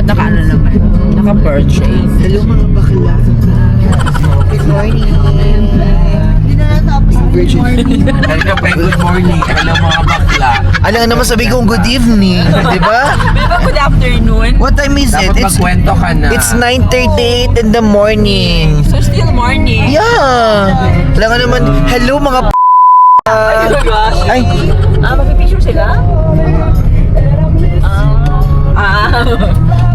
naka-ano naman. Naka-purchase. Hello mga bakla. Good morning. Hindi na natapos yung good morning. Hello pa, good morning. Hello mga bakla. Ano naman sabi kong good evening, di ba? Diba good afternoon? What time is it? Dapat magkwento ka na. It's 9:38 in the morning. So still morning. Yeah. Wala ka naman, hello mga Oh my gosh. Ay, Magpipicture sila?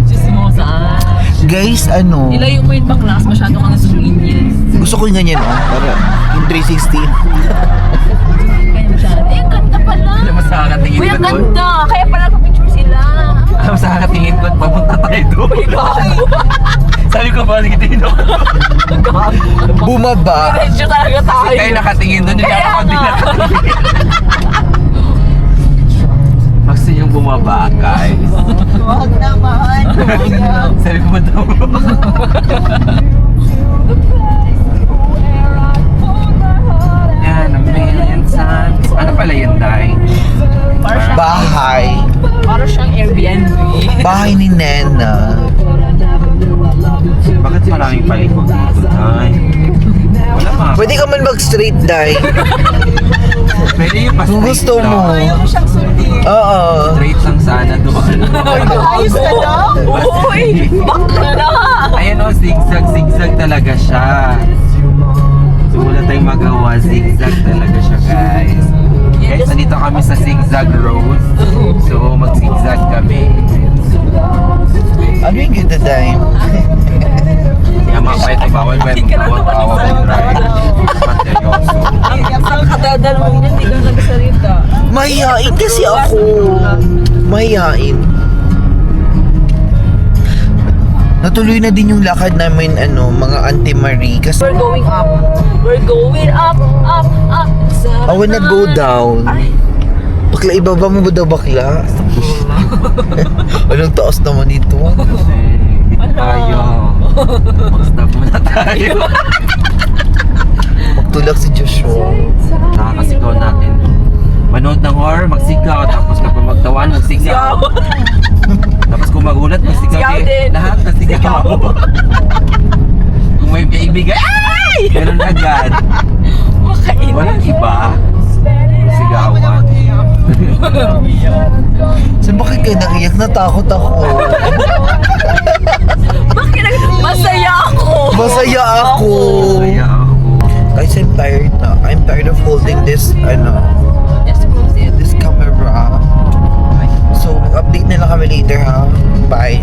Chismosa. guys, ano? Ilayo mo yung baklas, masyado kang nasuminyas. Gusto ko yung ganyan, oh. Para yung 360. Kaya masyado. Eh, ang ganda pala. Alam mo sa kakatingin Uy, ko ang doon. ganda. Kaya pala nagpipicture sila. Alam mo sa kakatingin ko, papunta tayo doon. Sabi ko ba, sige tingin ako. Bumaba. Diretso talaga tayo. Kayo nakatingin doon, hindi Kaya ako din nga. nakatingin. Gusto niyong bumaba, guys. Huwag naman. Sabi ko ba daw? Yan, a million times. Ano pala yun, Day? Bahay. Para siyang Airbnb. Bahay ni Nena. Bakit maraming palikog dito, Day? Wala mga... Pwede ka man mag-straight, Day. Pwede yung pa Kung gusto mo. Oo. Straight lang sana doon. Ayos ka daw? Uy, bakla. Ayan o, zigzag talaga siya. So wala tayong magawa, zigzag talaga siya, guys. Guys, nandito kami sa zigzag road. So mag-zigzag kami. Ano yung ganda, Day? Kaya mga pwede bawal mag-drive. Materyoso. Ang kadadal mo niyan, hindi ka nagsalita. Mahihain kasi ako. Mahihain. Natuloy na din yung lakad namin, mga Auntie Marie. Kasi We're going up. We're going up, up, up. I wanna go down. Bakla, ibaba mo ba daw bakla? Anong taas naman ito? Kasi dito tayo. Mag-stop muna tayo. Magtulak si Joshua. Nakakasigaw natin. Manood ng horror, magsigaw. Tapos kapag magtawan, magsigaw. Tapos kung magulat, magsigaw Sigaw din. Lahat nasigaw. Kung may kaibigan, ay! Ganun agad. Makain. Walang iba. Sigawan. So bakit kayo nakiyak? Natakot ako. Bakit masaya ako? Masaya ako. Kaya ako. Guys, I'm tired na. I'm tired of holding this, Just close it. this camera. So, update na lang kami later, ha? Bye.